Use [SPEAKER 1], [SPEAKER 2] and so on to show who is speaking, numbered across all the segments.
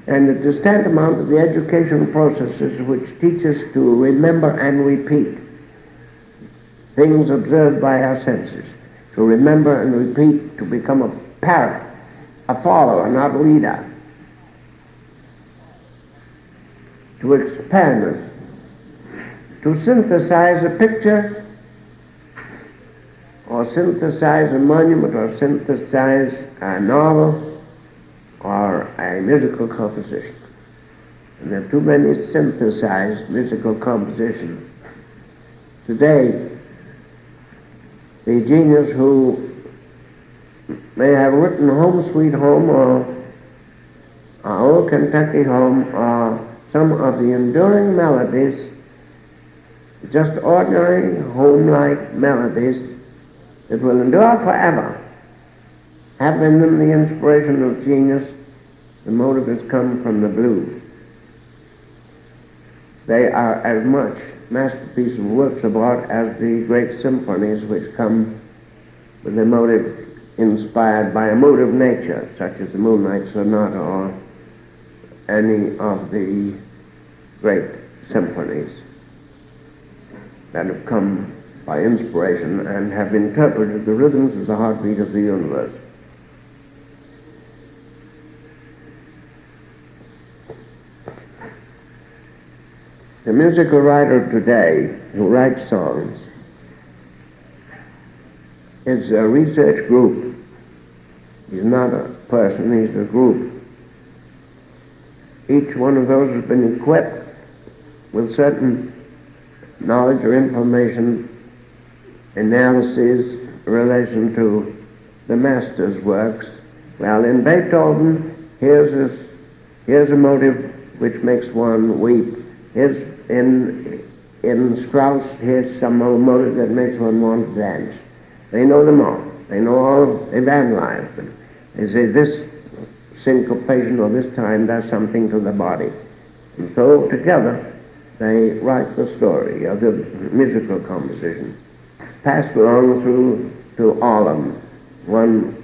[SPEAKER 1] And it is tantamount to the educational processes which teach us to remember and repeat things observed by our senses, to remember and repeat, to become a parrot, a follower, not a leader, to experiment, to synthesize a picture, or synthesize a monument, or synthesize a novel, or a musical composition. And there are too many synthesized musical compositions. Today, the genius who may have written Home Sweet Home or Old Kentucky Home or some of the enduring melodies, just ordinary home-like melodies that will endure forever, have in them the inspiration of genius. The motive has come from the blues. They are as much masterpieces of works of art as the great symphonies which come with a motive inspired by a mood of nature, such as the Moonlight Sonata or any of the great symphonies that have come by inspiration and have interpreted the rhythms of the heartbeat of the universe. The musical writer today who writes songs is a research group. He's not a person, he's a group. Each one of those has been equipped with certain knowledge or information, analysis, relation to the master's works. Well, in Beethoven, here's a motive which makes one weep. In Strauss, here's some motive that makes one want to dance. They know them all. They know all, they've analyzed them. They say this syncopation or this time does something to the body. And so together they write the story of the musical composition, passed along through to all of them. One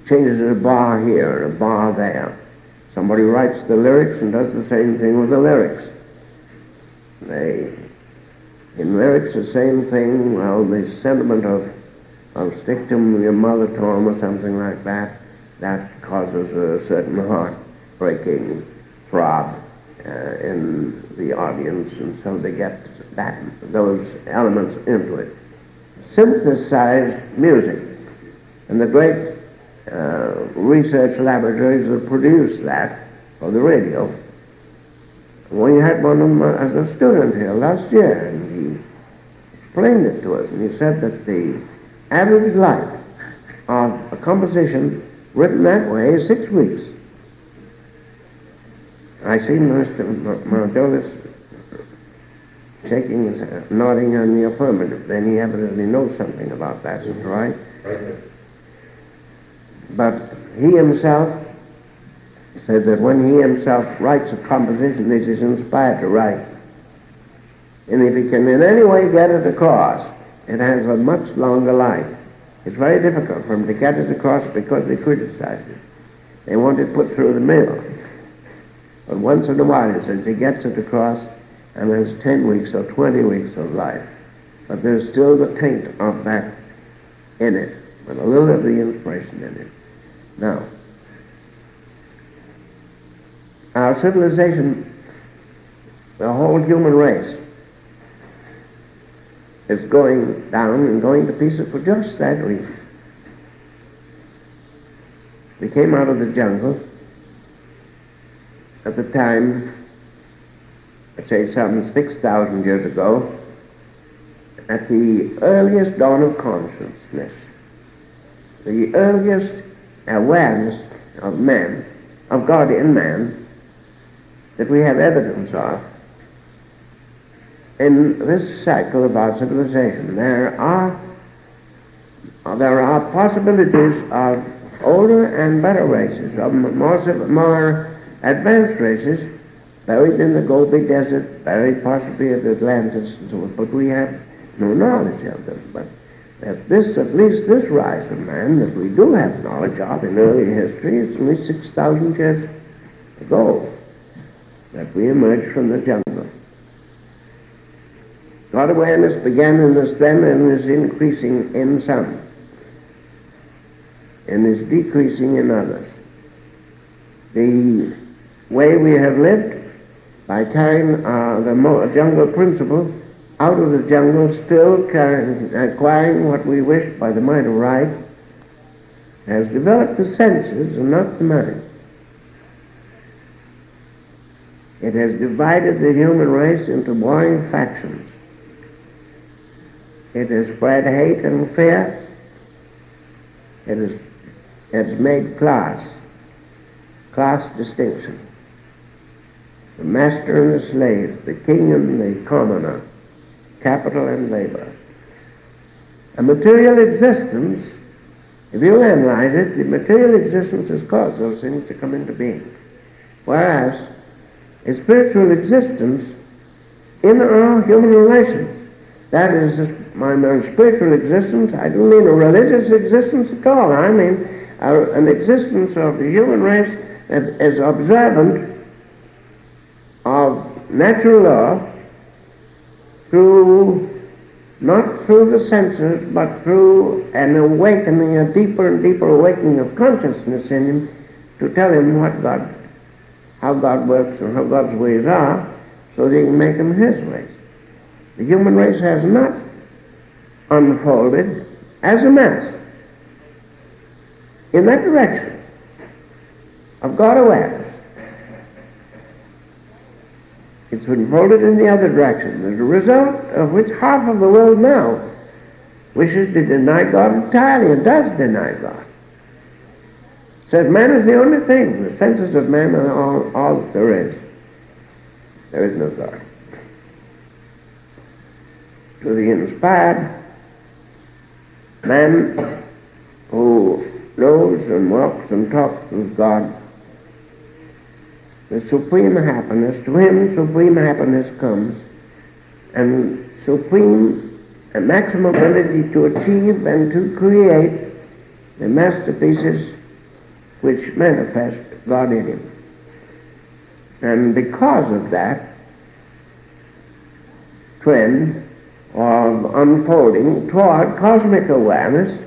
[SPEAKER 1] changes a bar here, a bar there. Somebody writes the lyrics and does the same thing with the lyrics. In lyrics, the same thing, well, the sentiment of stick to your mother Tom or something like that, that causes a certain heart-breaking throb in the audience, and so they get those elements into it. Synthesized music, and the great research laboratories that produce that for the radio. We had one of them as a student here last year, and he explained it to us, and he said that the average life of a composition written that way is 6 weeks. I see Mr. Marjolis shaking his head, nodding on the affirmative. Then he evidently knows something about that, is that right? Right. But he himself said that when he himself writes a composition that he's inspired to write, and if he can in any way get it across, it has a much longer life. It's very difficult for him to get it across because they criticize it. They want it put through the mill. But once in a while, he says, he gets it across, and there's 10 weeks or 20 weeks of life. But there's still the taint of that in it, with a little of the inspiration in it. Now, our civilization, the whole human race, is going down and going to pieces for just that reason. We came out of the jungle at the time, I'd say some 6,000 years ago, at the earliest dawn of consciousness, the earliest awareness of man, of God in man, that we have evidence of. In this cycle of our civilization, there are possibilities of older and better races, of more advanced races, buried in the Gobi Desert, buried possibly at Atlantis and so on, but we have no knowledge of them. But at least this rise of man that we do have knowledge of in early history is only 6,000 years ago that we emerged from the jungle. God awareness began in us then and is increasing in some and is decreasing in others. The way we have lived, by carrying the jungle principle out of the jungle, still acquiring what we wish by the might of right, has developed the senses and not the mind. It has divided the human race into warring factions. It has spread hate and fear. It has made class distinction. The master and the slave, the king and the commoner, capital and labor. A material existence, if you analyze it, the material existence has caused those things to come into being. Whereas a spiritual existence in our human relations, that is, my spiritual existence, I don't mean a religious existence at all. I mean an existence of the human race that is observant of natural law not through the senses, but through an awakening, a deeper and deeper awakening of consciousness in him to tell him how God works and how God's ways are, so that he can make them his ways. The human race has not unfolded as a mass in that direction of God awareness. It's unfolded in the other direction, as a result of which half of the world now wishes to deny God entirely and does deny God. Says man is the only thing. The senses of man are all that there is. There is no God. To the inspired man who knows and walks and talks with God, the supreme happiness, to him supreme happiness comes, and supreme and maximum ability to achieve and to create the masterpieces which manifest God in him. And because of that trend of unfolding toward cosmic awareness,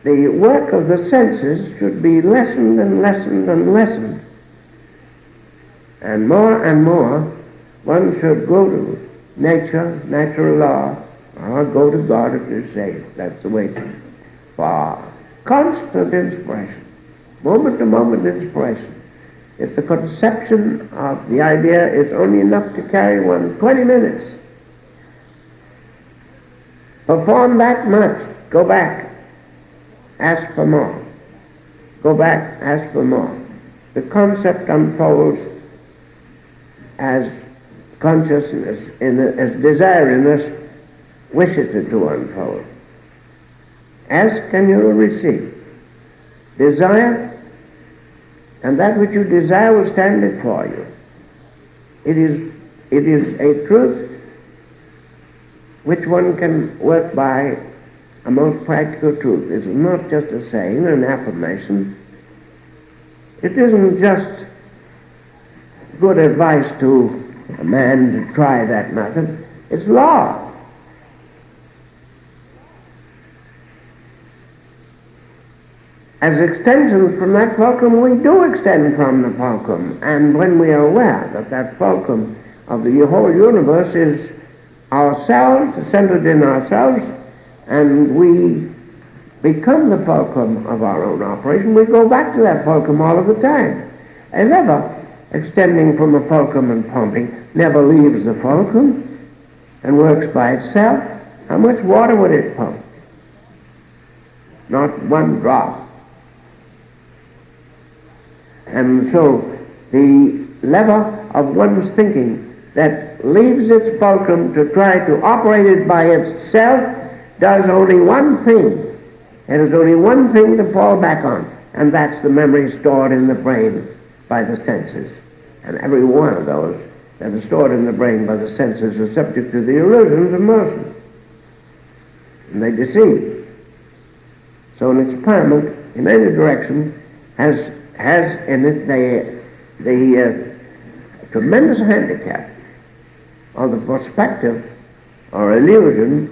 [SPEAKER 1] the work of the senses should be lessened and lessened and lessened. And more, one should go to nature, natural law, or go to God if you're saved. That's the way for constant inspiration, moment-to-moment inspiration. If the conception of the idea is only enough to carry one 20 minutes, perform that much, go back, ask for more. Go back, ask for more. The concept unfolds as consciousness, as desire in us wishes it to unfold. Ask and you will receive. Desire, and that which you desire will stand before you. It is a truth which one can work by, a most practical truth. It's not just a saying, an affirmation. It isn't just good advice to a man to try that method. It's law. As extensions from that fulcrum, we do extend from the fulcrum. And when we are aware that that fulcrum of the whole universe is ourselves, centered in ourselves, and we become the fulcrum of our own operation, we go back to that fulcrum all of the time. A lever extending from a fulcrum and pumping never leaves the fulcrum and works by itself. How much water would it pump? Not one drop. And so the lever of one's thinking that leaves its fulcrum to try to operate it by itself does only one thing. It has only one thing to fall back on, and that's the memory stored in the brain by the senses. And every one of those that are stored in the brain by the senses are subject to the illusions of motion. And they deceive. So an experiment in any direction has has in it the tremendous handicap of the perspective or illusion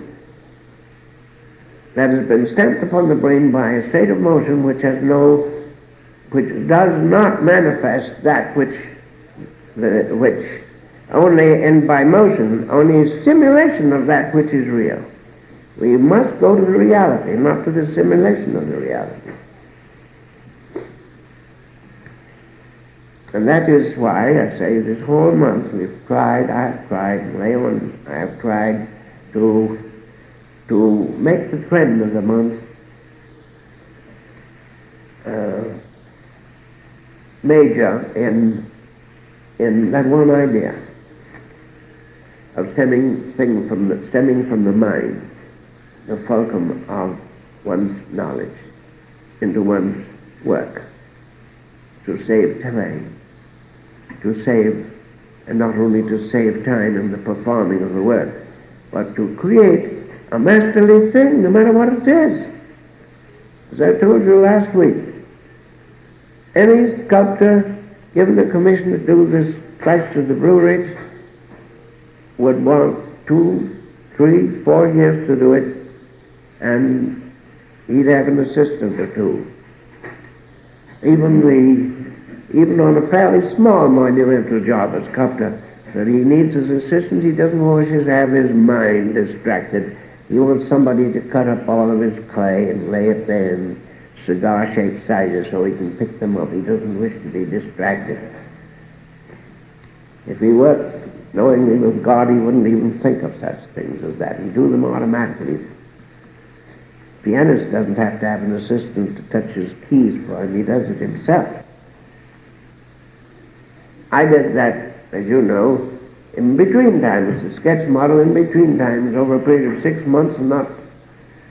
[SPEAKER 1] that has been stamped upon the brain by a state of motion which does not manifest that which only, and by motion, only a simulation of that which is real. We must go to the reality, not to the simulation of the reality. And that is why I say this whole month we've tried, I've tried, Leon, I've tried to make the trend of the month major in that one idea of stemming from the mind, the fulcrum of one's knowledge into one's work, to save time, and not only to save time in the performing of the work, but to create a masterly thing, no matter what it is. As I told you last week, any sculptor given a commission to do this Christ of the Blue Ridge would want 2, 3, 4 years to do it, and he'd have an assistant or two. Even on a fairly small monumental job, a sculptor said he needs his assistants. He doesn't wish to have his mind distracted. He wants somebody to cut up all of his clay and lay it there in cigar-shaped sizes so he can pick them up. He doesn't wish to be distracted. If he worked knowingly with God, he wouldn't even think of such things as that. He'd do them automatically. Pianist doesn't have to have an assistant to touch his keys for him. He does it himself. I did that, as you know, in between times, a sketch model in between times over a period of 6 months, and not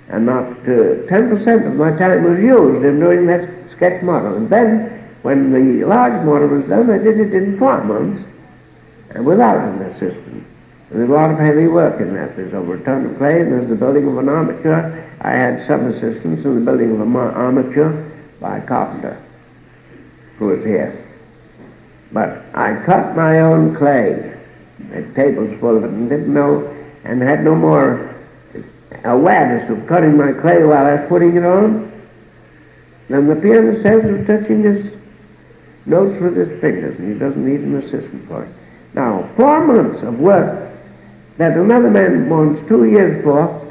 [SPEAKER 1] 10% of my time was used in doing that sketch model. And then, when the large model was done, I did it in 4 months, and without an assistant. And there's a lot of heavy work in that. There's over a ton of clay, and there's the building of an armature. I had some assistance in the building of an armature by a carpenter who was here. But I cut my own clay, had tables full of it, and didn't know, and had no more awareness of cutting my clay while I was putting it on than the pianist has of touching his notes with his fingers, and he doesn't need an assistant for it. Now, 4 months of work that another man wants 2 years for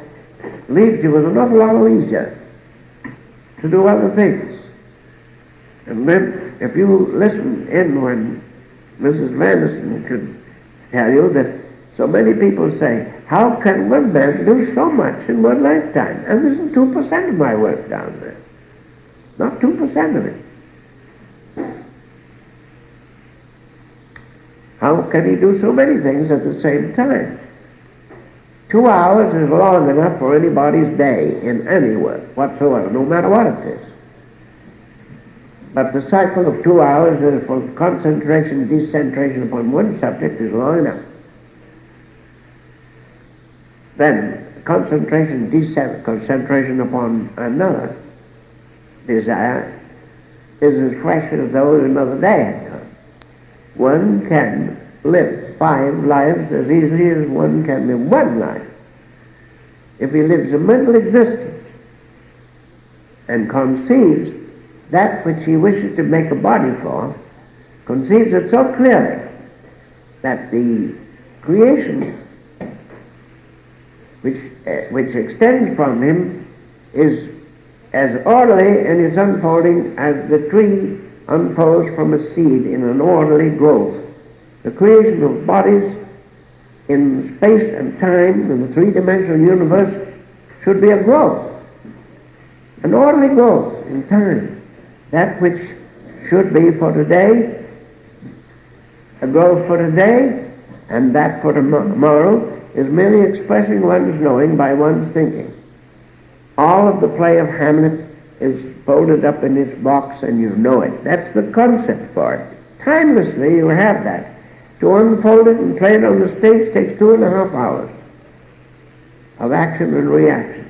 [SPEAKER 1] leaves you with an awful lot of leisure to do other things. And then, if you listen in when Mrs. Vanderson could tell you that so many people say, how can one man do so much in one lifetime? And this is 2% of my work down there. Not 2% of it. How can he do so many things at the same time? 2 hours is long enough for anybody's day in any work whatsoever, no matter what it is. But the cycle of 2 hours for concentration, decentration upon one subject is long enough. Then concentration upon another desire is as fresh as though another day had come. One can live 5 lives as easily as one can live 1 life. If he lives a mental existence and conceives that which he wishes to make a body for, conceives it so clearly that the creation which extends from him is as orderly in its unfolding as the tree unfolds from a seed in an orderly growth. The creation of bodies in space and time in the 3-dimensional universe should be a growth, an orderly growth in time. That which should be for today, a growth for today, and that for tomorrow is merely expressing one's knowing by one's thinking. All of the play of Hamlet is folded up in its box, and you know it. That's the concept for it. Timelessly you have that. To unfold it and play it on the stage takes 2.5 hours of action and reaction.